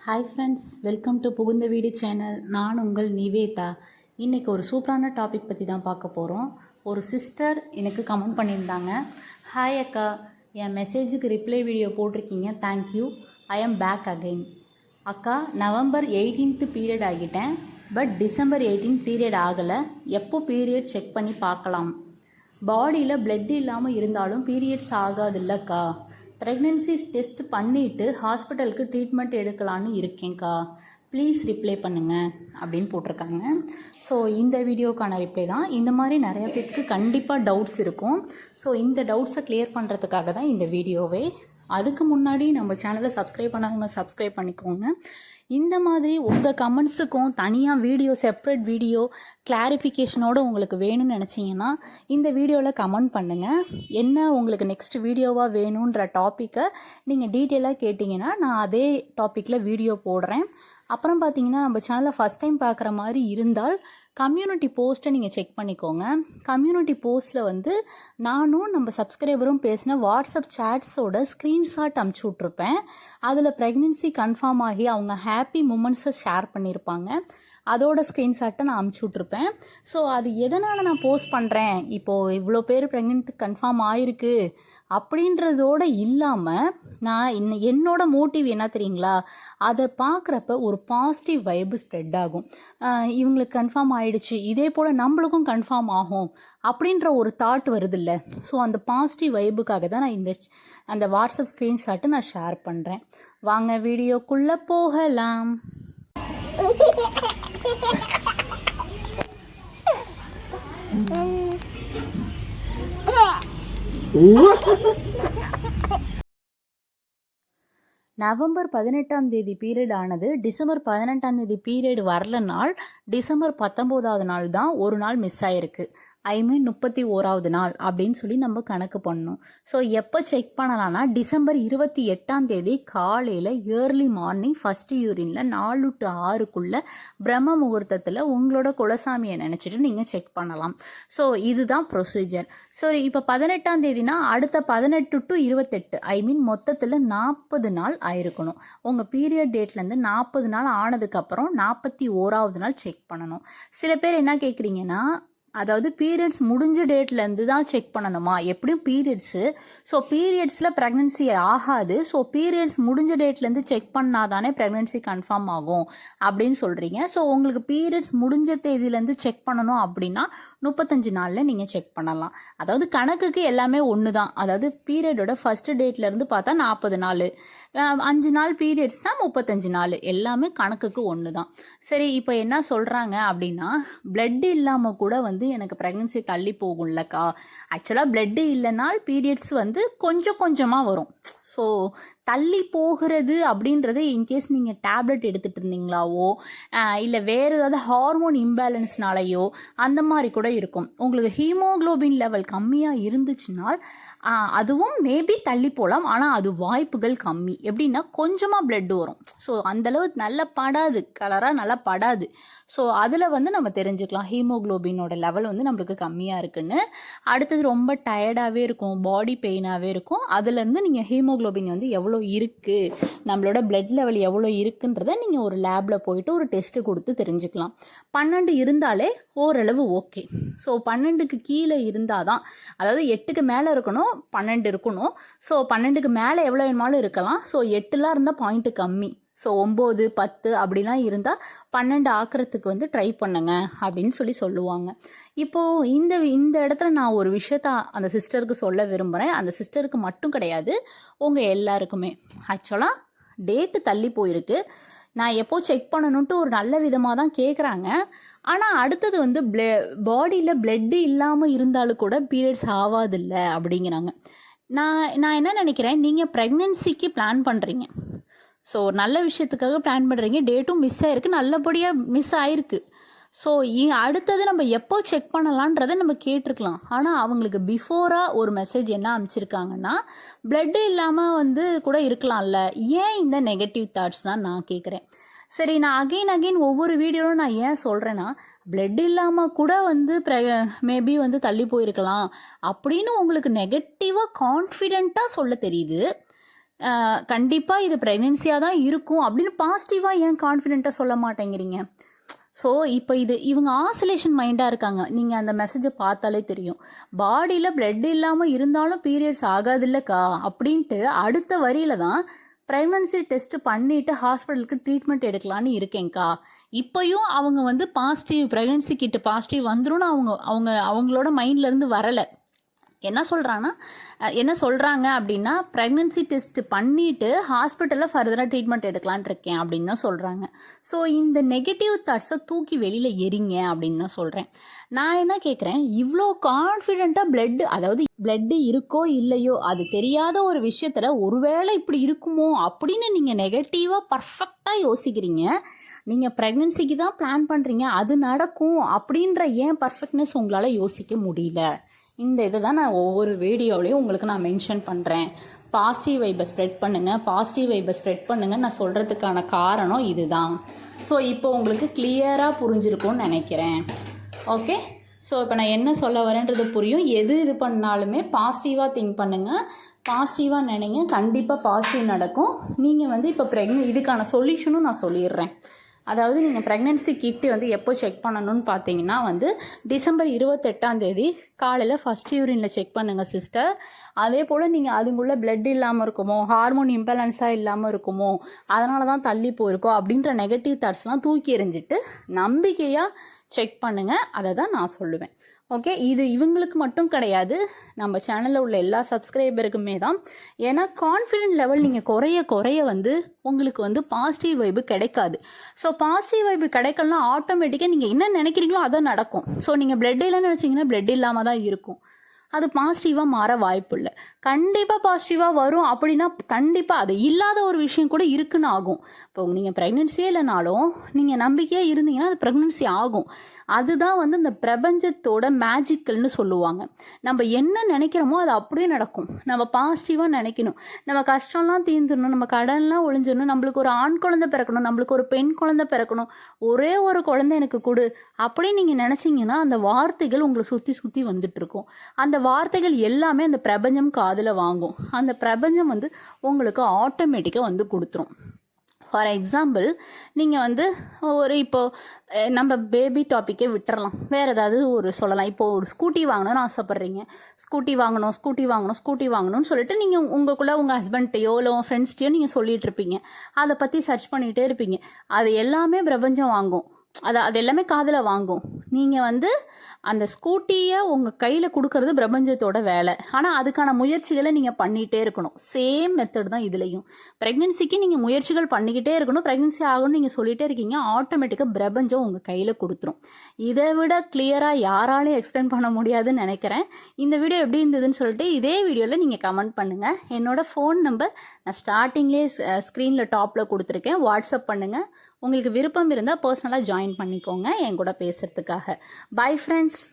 Hi friends, welcome to புகுந்த வீடு channel. நான் உங்கள் நிவேதா. இன்றைக்கி ஒரு சூப்பரான டாபிக் பற்றி தான் பார்க்க போகிறோம். ஒரு சிஸ்டர் எனக்கு கமெண்ட் பண்ணியிருந்தாங்க. ஹாய் அக்கா, என் மெசேஜுக்கு ரிப்ளை வீடியோ போட்டிருக்கீங்க, thank you. I am back again. அக்கா, நவம்பர் 18th பீரியட் ஆகிட்டேன், பட் டிசம்பர் 18 பீரியட் ஆகலை. எப்போ பீரியட் செக் பண்ணி பார்க்கலாம்? பாடியில் பிளட் இல்லாமல் இருந்தாலும் பீரியட்ஸ் ஆகாது இல்லைக்கா. ப்ரெக்னென்சி டெஸ்ட் பண்ணிவிட்டு ஹாஸ்பிட்டலுக்கு ட்ரீட்மெண்ட் எடுக்கலான்னு இருக்கேங்க்கா, ப்ளீஸ் ரிப்ளை பண்ணுங்கள் அப்படின்னு போட்டிருக்காங்க. ஸோ இந்த வீடியோக்கான ரிப்ளை தான். இந்த மாதிரி நிறைய பேருக்கு கண்டிப்பாக டவுட்ஸ் இருக்கும். ஸோ இந்த டவுட்ஸை கிளியர் பண்ணுறதுக்காக தான் இந்த வீடியோவே. அதுக்கு முன்னாடி நம்ம சேனலை சப்ஸ்கிரைப் பண்ணாதவங்க சப்ஸ்கிரைப் பண்ணிக்கோங்க. இந்த மாதிரி உங்கள் கமெண்ட்ஸுக்கும் தனியாக வீடியோ, செப்ரேட் வீடியோ கிளாரிஃபிகேஷனோடு உங்களுக்கு வேணும்னு நினச்சிங்கன்னா இந்த வீடியோவில் கமெண்ட் பண்ணுங்கள். என்ன உங்களுக்கு நெக்ஸ்ட் வீடியோவாக வேணுன்ற டாப்பிக்கை நீங்கள் டீட்டெயிலாக கேட்டிங்கன்னா நான் அதே டாப்பிக்கில் வீடியோ போடுறேன். அப்புறம் பார்த்தீங்கன்னா, நம்ம சேனலை ஃபஸ்ட் டைம் பார்க்குற மாதிரி இருந்தால் கம்யூனிட்டி போஸ்ட்டை நீங்கள் செக் பண்ணிக்கோங்க. கம்யூனிட்டி போஸ்ட்டில் வந்து நானும் நம்ம சப்ஸ்கிரைபரும் பேசின வாட்ஸ்அப் சேட்ஸோட ஸ்க்ரீன்ஷாட் அமுச்சு விட்ருப்பேன். அதில் ப்ரெக்னென்சி கன்ஃபார்ம் ஆகி அவங்க ஹாப்பி மூமெண்ட்ஸை ஷேர் பண்ணியிருப்பாங்க. அதோட ஸ்க்ரீன்ஷாட்டை நான் அமுச்சு விட்ருப்பேன். ஸோ அது எதனால் நான் போஸ்ட் பண்ணுறேன், இப்போது இவ்வளோ பேர் ப்ரெக்னென்ட் கன்ஃபார்ம் ஆகிருக்கு அப்படின்றதோடு இல்லாமல் நான் என்னோட மோட்டிவ் என்ன தெரியுங்களா, அதை பார்க்குறப்ப ஒரு பாசிட்டிவ் வைப்பு ஸ்ப்ரெட் ஆகும். இவங்களுக்கு கன்ஃபார்ம் ஆகிடுச்சு, இதே போல் நம்மளுக்கும் கன்ஃபார்ம் ஆகும் அப்படின்ற ஒரு தாட் வருதில்ல. ஸோ அந்த பாசிட்டிவ் வைப்புக்காக தான் நான் அந்த வாட்ஸ்அப் ஸ்க்ரீன்ஷாட்டை நான் ஷேர் பண்ணுறேன். வாங்க வீடியோக்குள்ளே போகலாம். நவம்பர் 18 பீரியட் ஆனது டிசம்பர் 18 பீரியட் வரலனால் டிசம்பர் 19 நாள் தான் ஒரு நாள் மிஸ் ஆகிருக்கு. ஐ மீன் 31வது நாள் அப்படின்னு சொல்லி நம்ம கணக்கு பண்ணணும். ஸோ எப்போ செக் பண்ணலாம்னா டிசம்பர் 28 காலையில் ஏர்லி மார்னிங் ஃபஸ்ட்டு யூரினில் 4 to 6 பிரம்ம முகூர்த்தத்தில் உங்களோட குலசாமியை நினச்சிட்டு நீங்கள் செக் பண்ணலாம். ஸோ இதுதான் ப்ரொசீஜர். ஸோ இப்போ 18 அடுத்த 18 to 28 ஐ மீன் மொத்தத்தில் 40 நாள் ஆயிருக்கணும். உங்கள் பீரியட் டேட்லேருந்து 40 நாள் ஆனதுக்கப்புறம் 41வது நாள் செக் பண்ணணும். சில பேர் என்ன கேட்குறீங்கன்னா, அதாவது பீரியட்ஸ் முடிஞ்ச டேட்லேருந்து தான் செக் பண்ணணுமா? எப்படியும் பீரியட்ஸு, ஸோ பீரியட்ஸில் ப்ரெக்னென்சி ஆகாது. ஸோ பீரியட்ஸ் முடிஞ்ச டேட்லேருந்து செக் பண்ணால் தானே ப்ரெக்னென்சி கன்ஃபார்ம் ஆகும் அப்படின்னு சொல்கிறீங்க. ஸோ உங்களுக்கு பீரியட்ஸ் முடிஞ்ச தேதியிலேருந்து செக் பண்ணணும் அப்படின்னா 35 நாளில் நீங்கள் செக் பண்ணலாம். அதாவது கணக்குக்கு எல்லாமே ஒன்று தான். அதாவது பீரியடோட ஃபஸ்ட்டு டேட்லேருந்து பார்த்தா 40 நாள், 5 நாள் பீரியட்ஸ் தான் 35 நாள், எல்லாமே கணக்குக்கு ஒன்று தான். சரி, இப்போ என்ன சொல்கிறாங்க அப்படின்னா, பிளட் இல்லாமல் கூட வந்து எனக்கு ப்ரெக்னென்சி தள்ளி போகும்லக்கா. ஆக்சுவலாக பிளட்டு இல்லைனால் பீரியட்ஸ் வந்து கொஞ்சம் கொஞ்சமாக வரும். ஸோ தள்ளி போகிறது அப்படின்றது இன்கேஸ் நீங்கள் டேப்லெட் எடுத்துகிட்டு இருந்தீங்களாவோ இல்லை வேறு ஏதாவது ஹார்மோன் இம்பேலன்ஸ்னாலேயோ அந்த மாதிரி கூட இருக்கும். உங்களுக்கு ஹீமோக்ளோபின் லெவல் கம்மியாக இருந்துச்சுனால் அதுவும் மேபி தள்ளி போகலாம். ஆனால் அது வாய்ப்புகள் கம்மி. எப்படின்னா கொஞ்சமாக பிளட் வரும். ஸோ அந்தளவு நல்லா படாது, கலராக நல்லா படாது. ஸோ அதில் வந்து நம்ம தெரிஞ்சுக்கலாம் ஹீமோக்ளோபினோட லெவல் வந்து நம்மளுக்கு கம்மியாக இருக்குன்னு. அடுத்தது ரொம்ப டயர்டாகவே இருக்கும், பாடி பெயினாகவே இருக்கும். அதுலேருந்து நீங்கள் ஹீமோக்ளோபின் வந்து எவ்வளோ இருக்குது, நம்மளோட பிளட் லெவல் எவ்வளோ இருக்குன்றதை நீங்கள் ஒரு லேபில் போயிட்டு ஒரு டெஸ்ட்டு கொடுத்து தெரிஞ்சுக்கலாம். 12 இருந்தாலே ஓரளவு ஓகே. ஸோ 12க்கு கீழே இருந்தால் தான், அதாவது 8க்கு மேலே இருக்கணும், 12 இருக்கணும். ஸோ 12க்கு மேலே எவ்வளோ வேணுமாலும் இருக்கலாம். ஸோ 8லாம் இருந்தால் பாயிண்ட்டு கம்மி. ஸோ 9, 10 அப்படிலாம் இருந்தால் 12 ஆக்கிறதுக்கு வந்து ட்ரை பண்ணுங்க அப்படின்னு சொல்லுவாங்க. இப்போது இந்த இடத்துல நான் ஒரு விஷயத்த அந்த சிஸ்டருக்கு சொல்ல விரும்புகிறேன். அந்த சிஸ்டருக்கு மட்டும் கிடையாது, உங்கள் எல்லாருக்குமே. ஆக்சுவலாக டேட்டு தள்ளி போயிருக்கு. நான் எப்போ செக் பண்ணணுன்ட்டு ஒரு நல்ல விதமாக தான் கேட்குறாங்க. ஆனால் அடுத்தது வந்து பாடியில் பிளட்டு இல்லாமல் இருந்தாலும் கூட பீரியட்ஸ் ஆகாதில்ல அப்படிங்கிறாங்க. நான் என்ன நினைக்கிறேன், நீங்கள் ப்ரெக்னென்சிக்கு பிளான் பண்ணுறீங்க. ஸோ நல்ல விஷயத்துக்காக பிளான் பண்ணுறீங்க. டேட்டும் மிஸ் ஆகிருக்கு, நல்லபடியாக மிஸ் ஆகிருக்கு. ஸோ அடுத்தது நம்ம எப்போ செக் பண்ணலான்றதை நம்ம கேட்டிருக்கலாம். ஆனால் அவங்களுக்கு பிஃபோராக ஒரு மெசேஜ் என்ன அனுப்பிச்சிருக்காங்கன்னா, பிளட்டு இல்லாமல் வந்து கூட இருக்கலாம்ல. ஏன் இந்த நெகட்டிவ் தாட்ஸ் தான் நான் கேட்குறேன். சரி, நான் அகெயின் ஒவ்வொரு வீடியோவும் நான் ஏன் சொல்கிறேன்னா, பிளட் இல்லாமல் கூட வந்து மேபி வந்து தள்ளி போயிருக்கலாம் அப்படின்னு உங்களுக்கு நெகட்டிவாக கான்ஃபிடெண்ட்டாக சொல்ல தெரியுது. கண்டிப்பாக இது ப்ரெக்னென்சியாக தான் இருக்கும் அப்படின்னு பாசிட்டிவாக ஏன் கான்ஃபிடென்ட்டாக சொல்ல மாட்டேங்கிறீங்க? ஸோ இப்போ இவங்க ஆசோலேஷன் மைண்டாக இருக்காங்க. நீங்கள் அந்த மெசேஜை பார்த்தாலே தெரியும். பாடியில் பிளட் இல்லாமல் இருந்தாலும் பீரியட்ஸ் ஆகாதில்லக்கா அப்படின்ட்டு அடுத்த வரியில தான் ப்ரெக்னன்சி டெஸ்ட் பண்ணிவிட்டு ஹாஸ்பிட்டலுக்கு ட்ரீட்மெண்ட் எடுக்கலான்னு இருக்கேங்க்கா. இப்போயும் அவங்க பாசிட்டிவ் ப்ரெக்னன்சி கிட்ட பாசிட்டிவ் வந்துரும்னு அவங்களோட மைண்ட்லேருந்து வரலை. என்ன சொல்கிறாங்க அப்படின்னா ப்ரெக்னன்சி டெஸ்ட் பண்ணிவிட்டு ஹாஸ்பிட்டலில் ஃபர்தராக ட்ரீட்மெண்ட் எடுக்கலான் இருக்கேன் அப்படின்னு தான் சொல்கிறாங்க. ஸோ இந்த நெகட்டிவ் தாட்ஸை தூக்கி வெளியில் எரிங்க அப்படின்னு தான் சொல்கிறேன். நான் என்ன கேட்குறேன், இவ்வளோ கான்ஃபிடெண்ட்டாக பிளட்டு இருக்கோ இல்லையோ அது தெரியாத ஒரு விஷயத்தில் ஒருவேளை இப்படி இருக்குமோ அப்படின்னு நீங்கள் நெகட்டிவாக பர்ஃபெக்டாக யோசிக்கிறீங்க. நீங்கள் ப்ரெக்னன்சிக்கு தான் பிளான் பண்ணுறீங்க, அது நடக்கும் அப்படின்ற ஏன் பர்ஃபெக்ட்னஸ் உங்களால் யோசிக்க முடியல? இந்த இதை தான் நான் ஒவ்வொரு வீடியோலையும் உங்களுக்கு நான் மென்ஷன் பண்ணுறேன். பாசிட்டிவ் வைப்பை ஸ்ப்ரெட் பண்ணுங்கள் நான் சொல்கிறதுக்கான காரணம் இதுதான். ஸோ இப்போ உங்களுக்கு கிளியராக புரிஞ்சிருக்கும்னு நினைக்கிறேன். ஓகே, ஸோ இப்போ நான் என்ன சொல்ல வரேன்றது புரியும். இது பண்ணாலுமே பாசிட்டிவாக திங்க் பண்ணுங்கள், பாசிட்டிவாக நினைங்க, கண்டிப்பாக பாசிட்டிவ் நடக்கும். நீங்கள் இப்போ இதுக்கான சொல்யூஷனும் நான் சொல்லிடுறேன். அதாவது நீங்கள் ப்ரெக்னென்சி கிட்டு எப்போ செக் பண்ணணும்னு பார்த்தீங்கன்னா டிசம்பர் 28 காலையில் ஃபஸ்ட் யூரினில் செக் பண்ணுங்கள் சிஸ்டர். அதே போல் நீங்கள் அதுக்குள்ளே பிளட் இல்லாமல் இருக்குமோ, ஹார்மோன் இம்பேலன்ஸாக இல்லாமல் இருக்குமோ, அதனால தான் தள்ளி போயிருக்கோ அப்படின்ற நெகட்டிவ் தாட்ஸ்லாம் தூக்கி எறிஞ்சிட்டு நம்பிக்கையாக செக் பண்ணுங்கள். அதை தான் நான் சொல்லுவேன். ஓகே, இது இவங்களுக்கு மட்டும் கிடையாது, நம்ம சேனலில் உள்ள எல்லா சப்ஸ்கிரைபருக்குமே தான். ஏன்னா கான்ஃபிடென்ட் லெவல் நீங்கள் குறைய உங்களுக்கு பாசிட்டிவ் வைப்பு கிடைக்காது. ஸோ பாசிட்டிவ் வைப்பு கிடைக்கலனா ஆட்டோமேட்டிக்காக நீங்கள் என்ன நினைக்கிறீங்களோ அதான் நடக்கும். ஸோ நீங்கள் பிளட் இல்லைன்னு நினச்சிங்கன்னா பிளட் இல்லாமல் தான் இருக்கும். அது பாசிட்டிவாக மாற வாய்ப்பு இல்லை. கண்டிப்பாக பாசிட்டிவாக வரும் அப்படின்னா கண்டிப்பாக அது இல்லாத ஒரு விஷயம் கூட இருக்குன்னு ஆகும். இப்போ நீங்கள் ப்ரெக்னென்சியே இல்லைனாலும் நீங்கள் நம்பிக்கையாக இருந்தீங்கன்னா அது ப்ரெக்னென்சி ஆகும். அதுதான் இந்த பிரபஞ்சத்தோட மேஜிக்கல்னு சொல்லுவாங்க. நம்ம என்ன நினைக்கிறோமோ அது அப்படியே நடக்கும். நம்ம பாசிட்டிவாக நினைக்கணும். நம்ம கஷ்டம்லாம் தீர்ந்துடணும், நம்ம கடன்லாம் ஒழிஞ்சிடணும், நம்மளுக்கு ஒரு ஆண் குழந்தை பிறக்கணும், நம்மளுக்கு ஒரு பெண் குழந்தை பிறக்கணும், ஒரே ஒரு குழந்தை எனக்கு கொடு அப்படின்னு நீங்கள் நினச்சிங்கன்னா அந்த வார்த்தைகள் உங்களை சுற்றி வந்துட்டுருக்கும். அந்த வார்த்தைகள் எல்லாமே அந்த பிரபஞ்சம் காதில் வாங்கும். அந்த பிரபஞ்சம் உங்களுக்கு ஆட்டோமேட்டிக்காக கொடுத்துரும். ஃபார் எக்ஸாம்பிள் நீங்கள் இப்போது நம்ம பேபி டாப்பிக்கே விட்டுறலாம், வேறு ஏதாவது சொல்லலாம். இப்போது ஒரு ஸ்கூட்டி வாங்கணும்னு ஆசைப்பட்றீங்க. ஸ்கூட்டி வாங்கணும்னு சொல்லிட்டு நீங்கள் உங்கள் ஹஸ்பண்ட்டையோ இல்லை உங்கள் ஃப்ரெண்ட்ஸ்டையோ நீங்கள் சொல்லிகிட்டு இருப்பீங்க. அதை பற்றி சர்ச் பண்ணிகிட்டே இருப்பீங்க. அது எல்லாமே பிரபஞ்சம் வாங்கும். அது எல்லாமே காதில் வாங்கும். நீங்கள் அந்த ஸ்கூட்டியை உங்கள் கையில் கொடுக்கறது பிரபஞ்சத்தோட வேலை. ஆனால் அதுக்கான முயற்சிகளை நீங்கள் பண்ணிகிட்டே இருக்கணும். சேம் மெத்தட் தான் இதுலேயும். ப்ரெக்னென்சிக்கு நீங்கள் முயற்சிகள் பண்ணிக்கிட்டே இருக்கணும். ப்ரெக்னென்சி ஆகணும்னு நீங்கள் சொல்லிகிட்டே இருக்கீங்க, ஆட்டோமேட்டிக்காக பிரபஞ்சம் உங்கள் கையில் கொடுத்துரும். இதை விட கிளியராக யாராலையும் எக்ஸ்பிளைன் பண்ண முடியாதுன்னு நினைக்கிறேன். இந்த வீடியோ எப்படி இருந்ததுன்னு சொல்லிட்டு இதே வீடியோவில் நீங்கள் கமெண்ட் பண்ணுங்கள். என்னோடய ஃபோன் நம்பர் நான் ஸ்டார்டிங்லேயே ஸ்க்ரீனில் டாப்பில் கொடுத்துருக்கேன். வாட்ஸ்அப் பண்ணுங்கள். உங்களுக்கு விருப்பம் இருந்தால் பர்சனலாக ஜாயின் பண்ணிக்கோங்க என் கூட பேசுகிறதுக்காக. Bye friends.